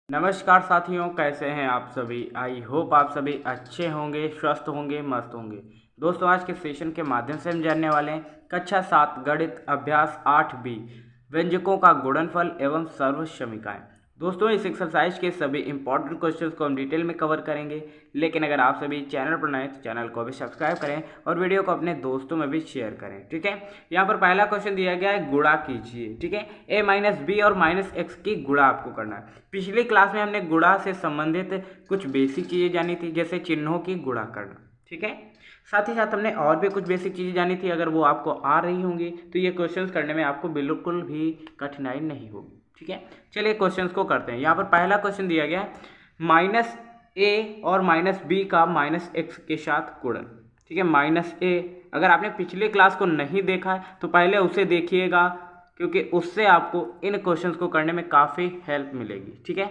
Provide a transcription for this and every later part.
नमस्कार साथियों, कैसे हैं आप सभी। आई होप आप सभी अच्छे होंगे, स्वस्थ होंगे, मस्त होंगे। दोस्तों, आज के सेशन के माध्यम से हम जानने वाले हैं कक्षा 7 गणित अभ्यास 8B व्यंजकों का गुणनफल एवं सर्वसमीकाएं। दोस्तों, इस एक्सरसाइज के सभी इंपॉर्टेंट क्वेश्चंस को हम डिटेल में कवर करेंगे, लेकिन अगर आप सभी चैनल पर नए तो चैनल को भी सब्सक्राइब करें और वीडियो को अपने दोस्तों में भी शेयर करें। ठीक है, यहाँ पर पहला क्वेश्चन दिया गया है, गुणा कीजिए। ठीक है, a-b और -x की गुणा आपको करना है। पिछली क्लास में हमने गुणा से संबंधित कुछ बेसिक चीज़ें जानी थी, जैसे चिन्हों की गुणा करना। ठीक है, साथ ही साथ हमने और भी कुछ बेसिक चीज़ें जानी थी। अगर वो आपको आ रही होंगी तो ये क्वेश्चंस करने में आपको बिल्कुल भी कठिनाई नहीं होगी। ठीक है, चलिए क्वेश्चंस को करते हैं। यहाँ पर पहला क्वेश्चन दिया गया है -a और -b का -x के साथ गुणन। ठीक है, -a, अगर आपने पिछली क्लास को नहीं देखा है तो पहले उसे देखिएगा, क्योंकि उससे आपको इन क्वेश्चंस को करने में काफ़ी हेल्प मिलेगी। ठीक है,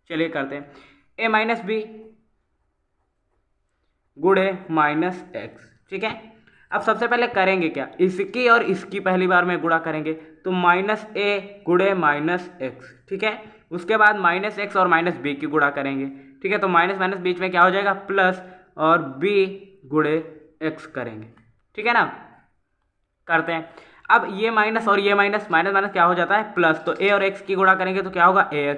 चलिए करते हैं। a-b गुणे -x। ठीक है, अब सबसे पहले करेंगे क्या, इसकी और इसकी पहली बार में गुणा करेंगे, तो -a गुणे -x। ठीक है, उसके बाद -x और -b की गुणा करेंगे। ठीक है, तो माइनस बीच में क्या हो जाएगा, प्लस, और b गुणे x करेंगे। ठीक है ना, करते हैं। अब ये माइनस और ये माइनस क्या हो जाता है, प्लस। तो a और x की गुणा करेंगे तो क्या होगा, ax,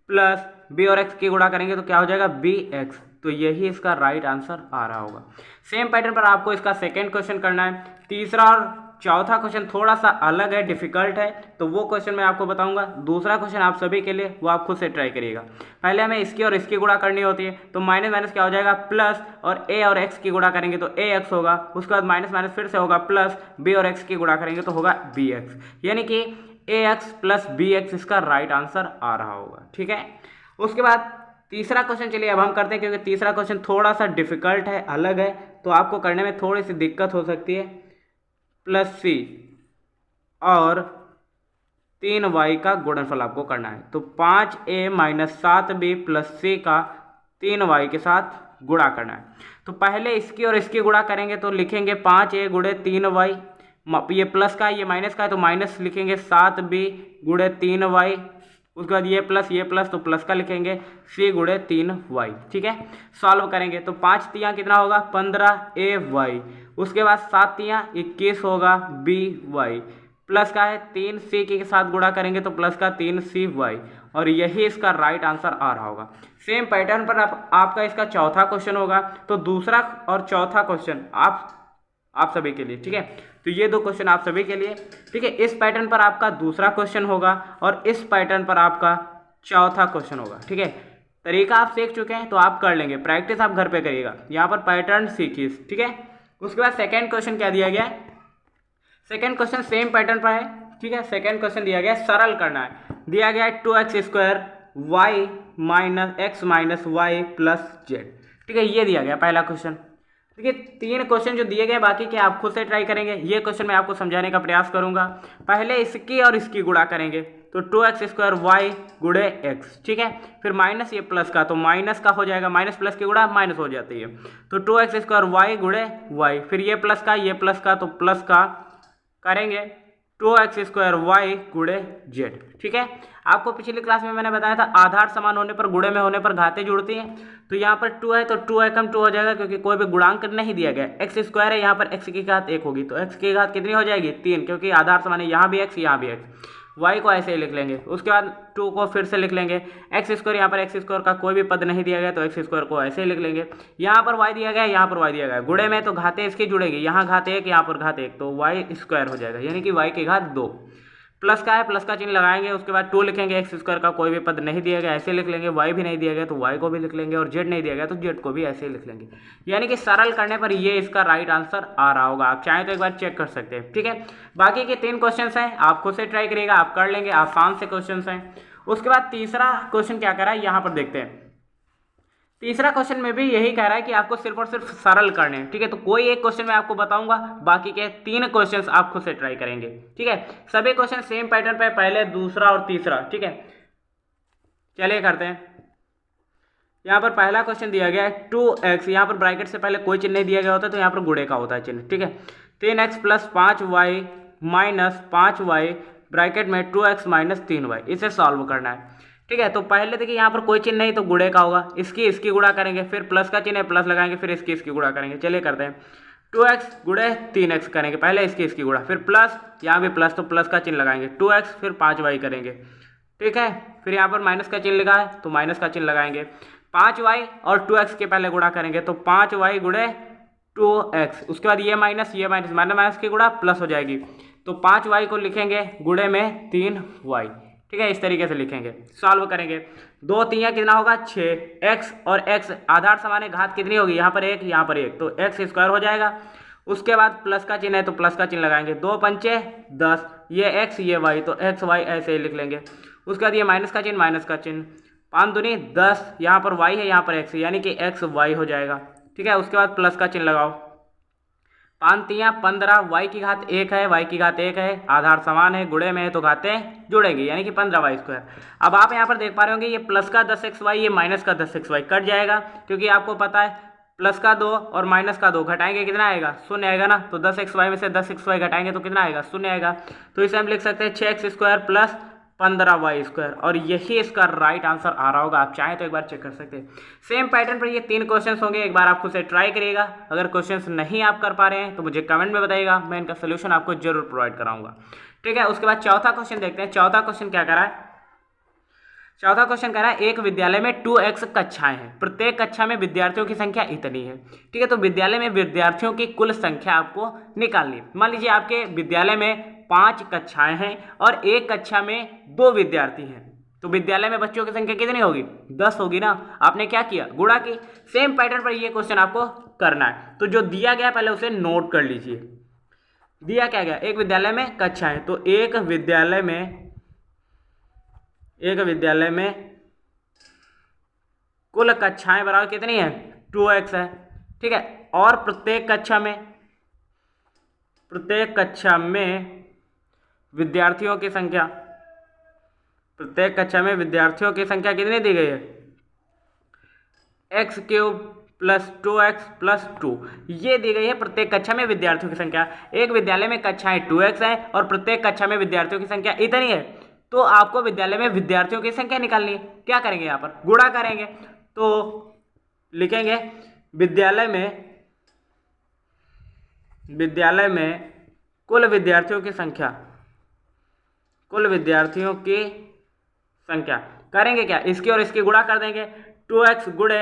प्लस b और x की गुणा करेंगे तो क्या हो जाएगा, bx। तो यही इसका राइट आंसर आ रहा होगा। सेम पैटर्न पर आपको इसका सेकेंड क्वेश्चन करना है। तीसरा और चौथा क्वेश्चन थोड़ा सा अलग है, डिफिकल्ट है, तो वो क्वेश्चन मैं आपको बताऊंगा। दूसरा क्वेश्चन आप सभी के लिए, वो आप खुद से ट्राई करिएगा। पहले हमें इसकी और इसकी गुणा करनी होती है, तो माइनस माइनस क्या हो जाएगा, प्लस, और a और x की गुणा करेंगे तो ax होगा। उसके बाद माइनस माइनस फिर से होगा प्लस, b और x की गुणा करेंगे तो होगा bx, यानी कि ax प्लस bx इसका राइट आंसर आ रहा होगा। ठीक है, उसके बाद तीसरा क्वेश्चन चलिए अब हम करते हैं, क्योंकि तीसरा क्वेश्चन थोड़ा सा डिफिकल्ट है, अलग है, तो आपको करने में थोड़ी सी दिक्कत हो सकती है। +c और 3y का गुणनफल आपको करना है, तो 5a - 7b + c का 3y के साथ गुणा करना है। तो पहले इसकी और इसकी गुणा करेंगे तो लिखेंगे 5a गुणे 3y, ये प्लस का ये माइनस का है तो माइनस लिखेंगे, 7b गुणे 3y, उसके बाद ये प्लस तो प्लस का लिखेंगे, c गुणे 3y। ठीक है, सॉल्व करेंगे तो 5 तियाँ कितना होगा, 15ay, उसके बाद 7 तियाँ 21 होगा by, प्लस का है 3c के साथ गुणा करेंगे तो प्लस का 3cy, और यही इसका राइट आंसर आ रहा होगा। सेम पैटर्न पर आपका इसका चौथा क्वेश्चन होगा, तो दूसरा और चौथा क्वेश्चन आप सभी के लिए। ठीक है, तो ये दो क्वेश्चन आप सभी के लिए। ठीक है, इस पैटर्न पर आपका दूसरा क्वेश्चन होगा और इस पैटर्न पर आपका चौथा क्वेश्चन होगा। ठीक है, तरीका आप सीख चुके हैं तो आप कर लेंगे, प्रैक्टिस आप घर पे करिएगा। यहाँ पर पैटर्न सीखिए। ठीक है, उसके बाद सेकेंड क्वेश्चन क्या दिया गया है, सेकेंड क्वेश्चन सेम पैटर्न पर है। ठीक है, सेकेंड क्वेश्चन दिया गया है, सरल करना है। दिया गया है 2x² y - x - y + z। ठीक है, ये दिया गया पहला क्वेश्चन। देखिए, 3 क्वेश्चन जो दिए गए, बाकी के आप खुद से ट्राई करेंगे। ये क्वेश्चन मैं आपको समझाने का प्रयास करूंगा। पहले इसकी और इसकी गुणा करेंगे, तो 2x² y गुणे x। ठीक है, फिर माइनस ये प्लस का, तो माइनस का हो जाएगा, माइनस प्लस की गुणा माइनस हो जाती है, तो 2x² y गुणे y, फिर ये प्लस का ये प्लस का, तो प्लस का करेंगे 2x² y गुणे z। ठीक है, आपको पिछली क्लास में मैंने बताया था, आधार समान होने पर, गुणे में होने पर घातें जुड़ती हैं। तो यहाँ पर 2 है तो 2 एकम 2 हो जाएगा, क्योंकि कोई भी गुणांक नहीं दिया गया। x² है, यहाँ पर x की घात 1 होगी, तो x की घात कितनी हो जाएगी, 3, क्योंकि आधार समान है, यहाँ भी x यहाँ भी x। y को ऐसे ही लिख लेंगे, उसके बाद 2 को फिर से लिख लेंगे। x², यहाँ पर x² का कोई भी पद नहीं दिया गया, तो x² को ऐसे ही लिख लेंगे। यहाँ पर y दिया गया है, यहाँ पर y दिया गया है, गुणे में तो घातें इसकी जुड़ेगी, यहाँ घात 1 यहाँ पर घात 1, तो y² हो जाएगा, यानी कि y की घात 2। प्लस का है, प्लस का चिन्ह लगाएंगे, उसके बाद 2 लिखेंगे। x² का कोई भी पद नहीं दिया गया, ऐसे लिख लेंगे। y भी नहीं दिया गया तो y को भी लिख लेंगे, और z नहीं दिया गया तो z को भी ऐसे ही लिख लेंगे। यानी कि सरल करने पर ये इसका राइट आंसर आ रहा होगा। आप चाहें तो एक बार चेक कर सकते हैं। ठीक है, बाकी के 3 क्वेश्चन हैं, आप खुद से ट्राई करिएगा, आप कर लेंगे, आसान से क्वेश्चन हैं। उसके बाद तीसरा क्वेश्चन क्या कह रहा है, यहाँ पर देखते हैं। तीसरा क्वेश्चन में भी यही कह रहा है कि आपको सिर्फ और सिर्फ सरल करने हैं। ठीक है, तो कोई एक क्वेश्चन मैं आपको बताऊंगा, बाकी के 3 क्वेश्चंस आप खुद से ट्राई करेंगे। ठीक है, सभी क्वेश्चन सेम पैटर्न पे, पहले, दूसरा और तीसरा। ठीक है, चलिए करते हैं। यहाँ पर पहला क्वेश्चन दिया गया है 2x, यहाँ पर ब्रैकेट से पहले कोई चिन्ह नहीं दिया गया होता, तो यहाँ पर गुणे का होता है चिन्ह। ठीक है, 3x + 5y - 5y ब्रैकेट में 2x - 3y, इसे सॉल्व करना है। ठीक है। तो पहले देखिए यहाँ पर कोई चिन्ह नहीं तो गुणे का होगा, इसकी गुणा करेंगे, फिर प्लस का चिन्ह है प्लस लगाएंगे, फिर इसकी गुणा करेंगे। चलिए करते हैं 2x गुणे 3x करेंगे, पहले इसकी गुणा, फिर प्लस, यहाँ भी प्लस तो प्लस का चिन्ह लगाएंगे, 2x फिर 5y करेंगे। ठीक है, फिर यहाँ पर माइनस का चिन्ह लिखा है तो माइनस का चिन्ह लगाएंगे, 5y और 2x के पहले गुणा करेंगे तो 5y गुणे 2x, उसके बाद ये माइनस माइनस की गुणा प्लस हो जाएगी, तो 5y को लिखेंगे गुणे में 3y। ठीक है, इस तरीके से लिखेंगे, सॉल्व करेंगे। 2 3 कितना होगा 6, x और x आधार समान है, घात कितनी होगी, यहाँ पर 1 यहाँ पर 1, तो x स्क्वायर हो जाएगा। उसके बाद प्लस का चिन्ह है तो प्लस का चिन्ह लगाएंगे, 2 पंचे 10, ये x ये y, तो x y ऐसे ही लिख लेंगे। उसके बाद ये माइनस का चिन्ह 5 दूनी 10, यहाँ पर y है यहाँ पर x, यानी कि x y हो जाएगा। ठीक है, उसके बाद प्लस का चिन्ह लगाओ, 5 3 15, y की घात 1 है, y की घात 1 है, आधार समान है, गुणे में है तो घातें जुड़ेंगी, यानी कि 15y स्क्वायर। अब आप यहाँ पर देख पा रहे होंगे ये प्लस का 10xy ये माइनस का 10xy कट जाएगा, क्योंकि आपको पता है प्लस का 2 और माइनस का 2 घटाएंगे कितना आएगा, 0 आएगा ना, तो 10xy में से 10xy घटाएंगे तो कितना आएगा, 0 आएगा। तो इसे हम लिख सकते हैं 6x square plus 15y square, और यही इसका राइट आंसर आ रहा होगा। आप चाहें तो एक बार चेक कर सकते हैं। सेम पैटर्न पर ये 3 क्वेश्चंस होंगे, एक बार आप खुद से ट्राई करिएगा। अगर क्वेश्चंस नहीं आप कर पा रहे हैं तो मुझे कमेंट में बताइएगा, मैं इनका सोल्यूशन आपको जरूर प्रोवाइड कराऊंगा। ठीक है, उसके बाद चौथा क्वेश्चन देखते हैं। चौथा क्वेश्चन क्या करा है, चौथा क्वेश्चन कह रहा है एक विद्यालय में 2x कक्षाएं हैं, प्रत्येक कक्षा में विद्यार्थियों की संख्या इतनी है। ठीक है, तो विद्यालय में विद्यार्थियों की कुल संख्या आपको निकालनी है। मान लीजिए आपके विद्यालय में 5 कक्षाएं हैं और एक कक्षा में 2 विद्यार्थी हैं, तो विद्यालय में बच्चों की संख्या कितनी होगी, 10 होगी ना। आपने क्या किया, गुणा की। सेम पैटर्न पर ये क्वेश्चन आपको करना है। तो जो दिया गया पहले उसे नोट कर लीजिए। दिया क्या गया, एक विद्यालय में कक्षाएं, तो एक विद्यालय में कुल कक्षाएं बराबर कितनी है, 2x है। ठीक है, और प्रत्येक कक्षा में विद्यार्थियों की संख्या, प्रत्येक कक्षा में विद्यार्थियों की संख्या कितनी दी गई है, x³ प्लस 2x प्लस 2, ये दी गई है प्रत्येक कक्षा में विद्यार्थियों की संख्या। एक विद्यालय में कक्षाएं 2x है और प्रत्येक कक्षा में विद्यार्थियों की संख्या इतनी है, तो आपको विद्यालय में विद्यार्थियों की संख्या निकालनी है। क्या करेंगे, यहाँ पर गुणा करेंगे, तो लिखेंगे विद्यालय में कुल विद्यार्थियों की संख्या करेंगे क्या, इसकी और इसकी गुणा कर देंगे, 2x गुणे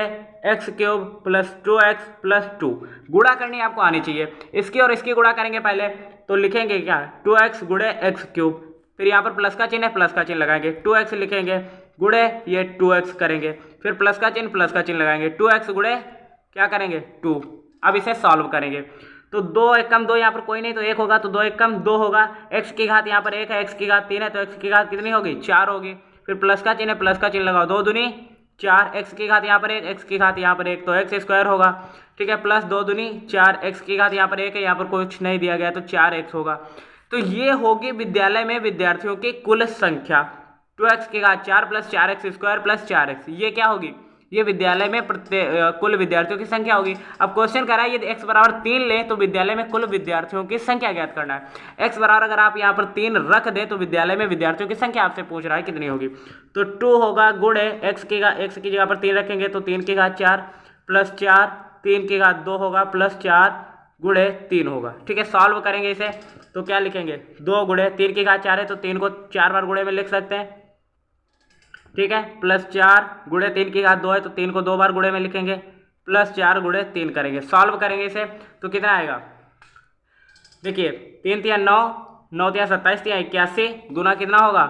x³ प्लस 2x प्लस 2, गुणा करनी आपको आनी चाहिए। इसकी और इसकी गुणा करेंगे पहले, तो लिखेंगे क्या, 2x गुणे x³, फिर यहाँ पर प्लस का चिन्ह है प्लस का चिन्ह लगाएंगे, 2x लिखेंगे गुणे ये 2x करेंगे, फिर प्लस का चिन्ह लगाएंगे, 2x गुणे क्या करेंगे 2। अब इसे सॉल्व करेंगे, तो 2 1 कम 2, यहाँ पर कोई नहीं तो 1 होगा, तो 2 1 कम 2 होगा। x की घात यहाँ पर 1 है, x की घात 3 है, तो x की घात कितनी होगी, 4 होगी। फिर प्लस का चिन्ह लगाओ, 2 दूनी 4, x की घात यहाँ पर 1, x की घात यहाँ पर 1, तो x स्क्वायर होगा। ठीक है, प्लस 2 दूनी 4, x की घात यहाँ पर 1 है, यहाँ पर कुछ नहीं दिया गया तो 4x होगा। तो ये होगी विद्यालय में विद्यार्थियों की कुल संख्या, 2x की घात 4 plus 4x square plus 4x, ये क्या होगी, ये विद्यालय में कुल विद्यार्थियों की संख्या होगी। अब क्वेश्चन कर रहा है यदि x बराबर 3 ले तो विद्यालय में कुल विद्यार्थियों की संख्या ज्ञात करना है। x बराबर अगर आप यहाँ पर 3 रख दें तो विद्यालय में विद्यार्थियों की संख्या आपसे पूछ रहा है कितनी होगी, तो 2 होगा गुणे x की जगह पर 3 रखेंगे तो 3 की घात 4 प्लस 4, 3 की घात 2 होगा प्लस 4 गुणे 3 होगा। ठीक है, सॉल्व करेंगे इसे, तो क्या लिखेंगे, 2 गुणे 3 की घात 4 है तो 3 को 4 बार गुणे में लिख सकते हैं। ठीक है, प्लस 4 गुणे 3 की घात 2 है तो 3 को 2 बार गुणे में लिखेंगे, प्लस 4 गुणे 3 करेंगे, सॉल्व करेंगे इसे, तो कितना आएगा, देखिए 3 3 9, 9 3 27, 3 81, गुना कितना होगा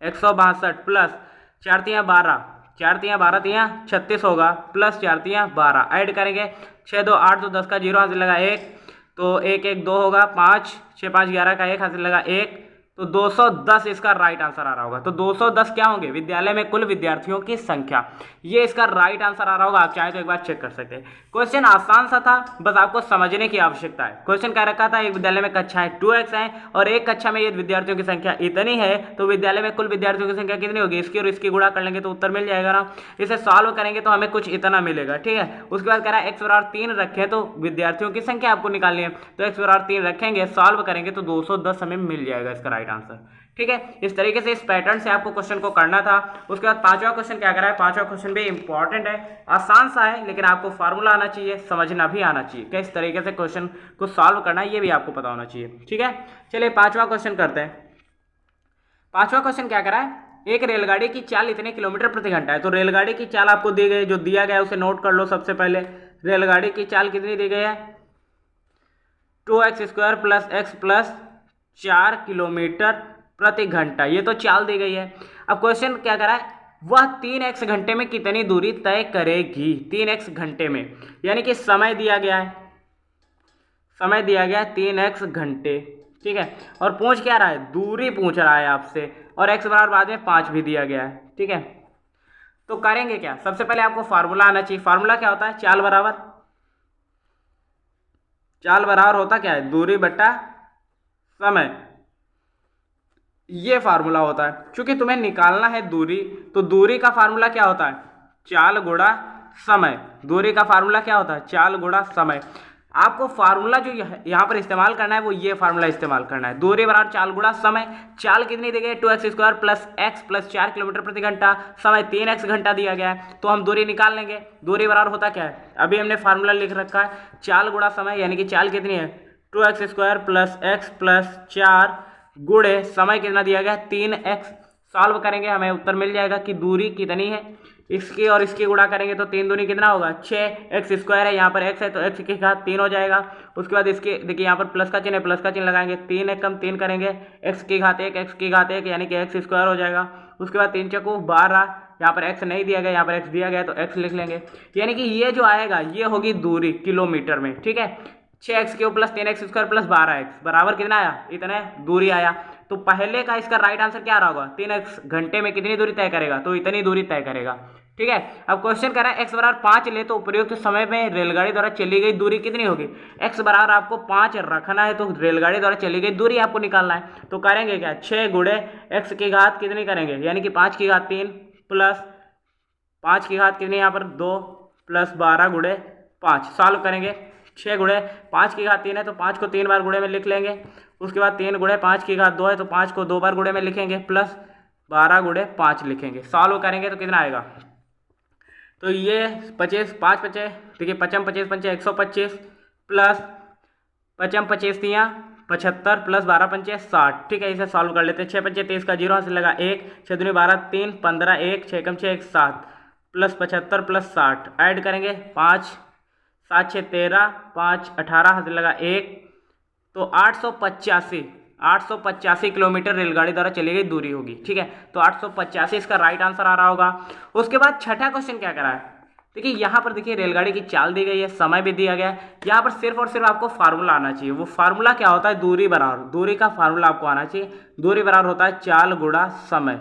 162 प्लस 4 3 12, 4 3 12 3 36 होगा, प्लस 4 3 12, ऐड करेंगे 6 2 8 2 10 का 0 हाथ से लगा 1, तो 1 1 2 होगा, 5 6 5 11 का 1 हाथ से लगा 1, तो 210 इसका राइट आंसर आ रहा होगा। तो 210 क्या होंगे, विद्यालय में कुल विद्यार्थियों की संख्या, ये इसका राइट आंसर आ रहा होगा। आप चाहे तो एक बार चेक कर सकते हैं। क्वेश्चन आसान सा था, बस आपको समझने की आवश्यकता है। क्वेश्चन कह रखा था एक विद्यालय में कक्षाएं 2x हैं और एक कक्षा में यदि विद्यार्थियों की संख्या इतनी है तो विद्यालय में कुल विद्यार्थियों की संख्या कितनी होगी, इसकी और इसकी गुणा कर लेंगे तो उत्तर मिल जाएगा ना। इसे सॉल्व करेंगे तो हमें कुछ इतना मिलेगा। ठीक है, उसके बाद कह रहा है x बराबर 3 रखें तो विद्यार्थियों की संख्या आपको निकालनी है, तो x बराबर 3 रखेंगे, सॉल्व करेंगे तो 210 हमें मिल जाएगा इसका राइट आंसर। ठीक है, इस तरीके से इस पैटर्न से आपको क्वेश्चन को करना था। उसके बाद पांचवा क्वेश्चन क्या करा है, पांचवा क्वेश्चन भी इंपॉर्टेंट है, आसान सा है, लेकिन आपको फार्मूला आना चाहिए, समझना भी आना चाहिए, किस तरीके से क्वेश्चन को सॉल्व करना है ये भी आपको पता होना चाहिए। ठीक है, चलिए पांचवा क्वेश्चन करते हैं। पांचवा क्वेश्चन क्या करा है, एक रेलगाड़ी की चाल इतने किलोमीटर प्रति घंटा है। तो रेलगाड़ी की चाल आपको दी गई, जो दिया गया है उसे नोट कर लो। सबसे पहले रेलगाड़ी की चाल कितनी दी गई है, 2x² plus x plus 4 kilometre प्रति घंटा, ये तो चाल दी गई है। अब क्वेश्चन क्या करा है, वह 3x घंटे में कितनी दूरी तय करेगी। 3x घंटे में यानी कि समय दिया गया है, समय दिया गया है 3x घंटे। ठीक है, और पूछ क्या रहा है, दूरी पूछ रहा है आपसे, और x बराबर बाद में 5 भी दिया गया है। ठीक है, तो करेंगे क्या, सबसे पहले आपको फार्मूला आना चाहिए। फार्मूला क्या होता है, चाल बराबर होता क्या है, दूरी बट्टा समय, ये फार्मूला होता है। क्योंकि तुम्हें निकालना है दूरी, तो दूरी का फार्मूला क्या होता है, चाल गुणा समय। दूरी का फार्मूला क्या होता है, चाल गुणा समय। आपको फार्मूला जो यहाँ पर इस्तेमाल करना है वो ये फार्मूला इस्तेमाल करना है, दूरी बराबर चाल गुणा समय। चाल कितनी दी गई है, 2x² plus x plus 4 kilometre प्रति घंटा, समय 3x घंटा दिया गया है, तो हम दूरी निकाल लेंगे। दूरी बराबर होता क्या है, अभी हमने फार्मूला लिख रखा है, चाल गुणा समय, यानी कि चाल कितनी है 2x² प्लस x प्लस 4 गुणे समय कितना दिया गया 3x। सॉल्व करेंगे हमें उत्तर मिल जाएगा कि दूरी कितनी है, इसकी और इसकी गुणा करेंगे तो 3 दूनी कितना होगा 6x² है, यहाँ पर x है तो x की घात 3 हो जाएगा। उसके बाद इसके देखिए यहाँ पर प्लस का चिन्ह है, प्लस का चिन्ह लगाएंगे, 3 एक कम 3 करेंगे, x की घात 1 यानी कि x² हो जाएगा। उसके बाद 3 चौको 12, यहाँ पर x नहीं दिया गया, यहाँ पर x दिया गया तो x लिख लेंगे, यानी कि ये जो आएगा ये होगी दूरी किलोमीटर में। ठीक है, 6x³ plus 3x² plus 12x बराबर कितना आया, इतना दूरी आया। तो पहले का इसका राइट आंसर क्या रहा होगा, 3x घंटे में कितनी दूरी तय करेगा, तो इतनी दूरी तय करेगा। ठीक है, अब क्वेश्चन कर रहा है x बराबर 5 ले तो उपयुक्त समय में रेलगाड़ी द्वारा चली गई दूरी कितनी होगी। x बराबर आपको 5 रखना है, तो रेलगाड़ी द्वारा चली गई दूरी आपको निकालना है। तो करेंगे क्या, 6 गुणे x की घात कितनी करेंगे, यानी कि 5 की घात 3 प्लस 5 की घात कितनी यहाँ पर 2 प्लस 12 गुणे 5। सॉल्व करेंगे, 6 गुणे 5 की घात 3 है तो 5 को 3 बार गुणे में लिख लेंगे। उसके बाद 3 गुणे 5 की घात 2 है तो 5 को 2 बार गुणे में लिखेंगे, प्लस 12 गुणे 5 लिखेंगे। सॉल्व करेंगे तो कितना आएगा, तो ये 25 5 25 देखिए 55 25 पंचे 125 प्लस 55 25 तियाँ 75 प्लस 12 पंचे 60। ठीक है, इसे सॉल्व कर लेते हैं। 6 पंचे 23 का 0 हाथ से लगा 1, 6 दूनी 12 3 15 1 6 कम 6 1 7 प्लस 75 प्लस 60 ऐड करेंगे 5 7 6 13 5 18 हाथ से लगा 1, तो 885 किलोमीटर रेलगाड़ी द्वारा चली गई दूरी होगी। ठीक है, तो 885 इसका राइट आंसर आ रहा होगा। उसके बाद छठा क्वेश्चन क्या करा है, देखिए यहाँ पर देखिए रेलगाड़ी की चाल दी गई है, समय भी दिया गया है, यहाँ पर सिर्फ और सिर्फ आपको फार्मूला आना चाहिए। वो फार्मूला क्या होता है, दूरी बराबर, दूरी का फार्मूला आपको आना चाहिए। दूरी बराबर होता है चाल गुणा समय।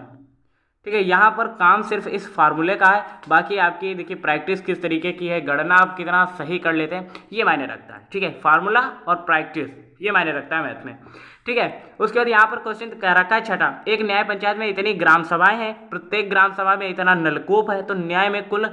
ठीक है, यहाँ पर काम सिर्फ इस फार्मूले का है, बाकी आपकी देखिए प्रैक्टिस किस तरीके की है, गणना आप कितना सही कर लेते हैं ये मायने रखता है। ठीक है, फार्मूला और प्रैक्टिस ये मायने रखता है मैथ में। ठीक है, उसके बाद यहाँ पर क्वेश्चन कह रखा है छठा, एक न्याय पंचायत में इतनी ग्राम सभाएं हैं, प्रत्येक ग्राम सभा में इतना नलकूप है, तो न्याय में कुल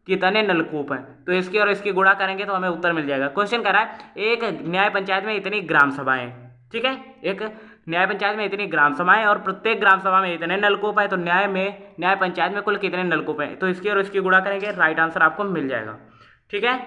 कितने नलकूप हैं। तो इसकी और इसकी गुणा करेंगे तो हमें उत्तर मिल जाएगा। क्वेश्चन कह रहा है एक न्याय पंचायत में इतनी ग्राम सभाएं, ठीक है, एक न्याय पंचायत में इतनी ग्राम सभाएं और प्रत्येक ग्राम सभा में इतने नलकूप है, तो न्याय पंचायत में कुल कितने नलकूप हैं, तो इसकी और इसकी गुणा करेंगे, राइट आंसर आपको मिल जाएगा। ठीक है,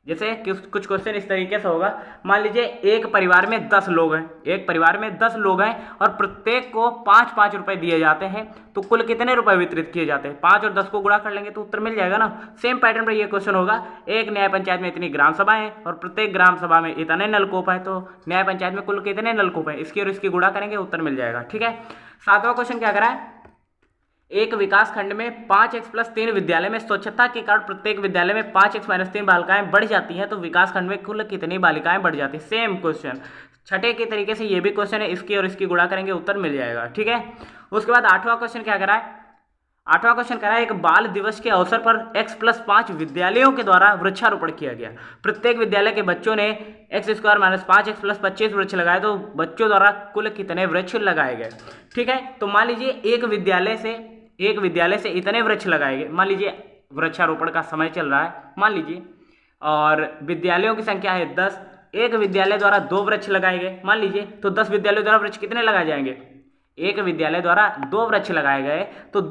जैसे कुछ क्वेश्चन इस तरीके से होगा, मान लीजिए एक परिवार में 10 लोग हैं, एक परिवार में 10 लोग हैं और प्रत्येक को 5-5 रुपए दिए जाते हैं, तो कुल कितने रुपए वितरित किए जाते हैं। 5 और 10 को गुणा कर लेंगे तो उत्तर मिल जाएगा ना। सेम पैटर्न पर ये क्वेश्चन होगा, एक न्याय पंचायत में इतनी ग्राम सभाएं हैं और प्रत्येक ग्राम सभा में इतने नलकूप है, तो न्याय पंचायत में कुल कितने नलकूप है, इसकी और इसकी गुणा करेंगे उत्तर मिल जाएगा। ठीक है, 7वां क्वेश्चन क्या करा है, एक विकास खंड में 5x+3 विद्यालय में स्वच्छता के कारण प्रत्येक विद्यालय में 5x-3 बालिकाएं बढ़ जाती हैं, तो विकास खंड में कुल कितनी बालिकाएं बढ़ जाती हैं। सेम क्वेश्चन छठे के तरीके से ये भी क्वेश्चन है, इसकी और इसकी गुणा करेंगे उत्तर मिल जाएगा। ठीक है, उसके बाद 8वां क्वेश्चन क्या करा है, 8वां क्वेश्चन करा है, एक बाल दिवस के अवसर पर x+5 विद्यालयों के द्वारा वृक्षारोपण किया गया। प्रत्येक विद्यालय के बच्चों ने x² - 5x + 25 वृक्ष लगाए, तो बच्चों द्वारा कुल कितने वृक्ष लगाए गए। ठीक है, तो मान लीजिए एक विद्यालय से इतने वृक्ष लगाए गए, मान लीजिए वृक्षारोपण का समय चल रहा है मान लीजिए, और विद्यालयों की संख्या है 10, एक विद्यालय द्वारा 2 वृक्ष लगाए गए मान लीजिए, तो 10 विद्यालयों द्वारा वृक्ष कितने लगाए जाएंगे, एक विद्यालय द्वारा 2 वृक्ष लगाए गए तो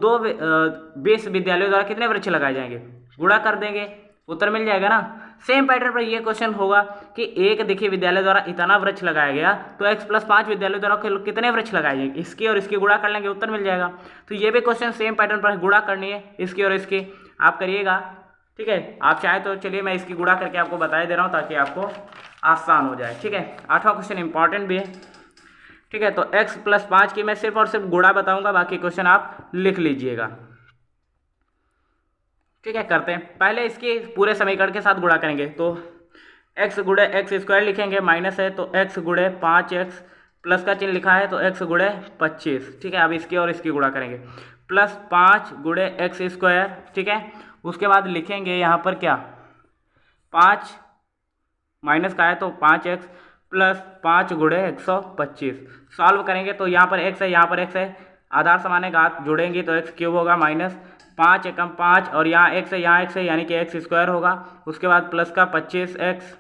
20 विद्यालयों द्वारा कितने वृक्ष लगाए जाएंगे, गुणा कर देंगे, उत्तर मिल जाएगा ना। सेम पैटर्न पर ये क्वेश्चन होगा कि एक देखिए विद्यालय द्वारा इतना वृक्ष लगाया गया तो x + 5 विद्यालय द्वारा कितने वृक्ष लगाए जाएंगे, इसकी और इसकी गुणा कर लेंगे, उत्तर मिल जाएगा। तो ये भी क्वेश्चन सेम पैटर्न पर गुणा करनी है, इसकी और इसकी आप करिएगा, ठीक है। आप चाहे तो चलिए मैं इसकी गुणा करके आपको बता दे रहा हूँ ताकि आपको आसान हो जाए, ठीक है। 8वां क्वेश्चन इंपॉर्टेंट भी है, ठीक है। तो x + 5 की मैं सिर्फ और सिर्फ गुणा बताऊंगा, बाकी क्वेश्चन आप लिख लीजिएगा, ठीक है। करते हैं, पहले इसके पूरे समीकरण के साथ गुणा करेंगे। तो x गुणे x² लिखेंगे, माइनस है तो x गुणे 5x, प्लस का चिन्ह लिखा है तो x गुणे 25, ठीक है। अब इसकी और इसकी गुणा करेंगे, +5 गुणे x², ठीक है। उसके बाद लिखेंगे यहाँ पर क्या, 5 माइनस का है तो 5x प्लस 5 गुणे 125। सॉल्व करेंगे तो यहाँ पर x है, यहाँ पर x है, आधार समान है, घात जोड़ेंगे तो x³ होगा, माइनस 5 एकम 5 और यहाँ x है, यहाँ x है, यानी कि x² होगा। उसके बाद प्लस का 25x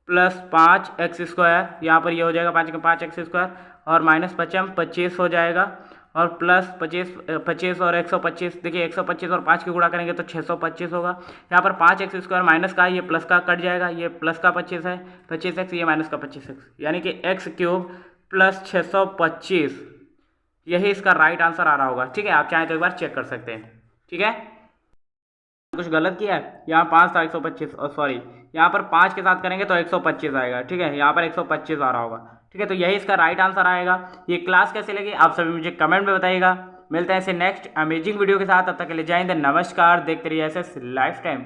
प्लस 5x², यहाँ पर ये हो जाएगा 5 एकम 5x² और माइनस 5m 25 हो जाएगा, और प्लस 25 और 125, देखिए 125 और 5 की गुणा करेंगे तो 625 होगा। यहाँ पर 5x² माइनस का, ये प्लस का कट जाएगा, ये प्लस का 25 है 25x, ये माइनस का 25x, यानी कि x³ प्लस 625, यही इसका राइट आंसर आ रहा होगा, ठीक है। आप चाहें तो एक बार चेक कर सकते हैं, ठीक है। कुछ गलत किया है, यहाँ 5 था 125, और सॉरी यहाँ पर 5 के साथ करेंगे तो 125 आएगा, ठीक है। यहाँ पर 125 आ रहा होगा, ठीक है। तो यही इसका राइट आंसर आएगा। ये क्लास कैसे लगी आप सभी मुझे कमेंट में बताइएगा। मिलते हैं ऐसे नेक्स्ट अमेजिंग वीडियो के साथ, तब तक के लिए जय हिंद, नमस्कार। देखते रहिए SS लाइफ टाइम।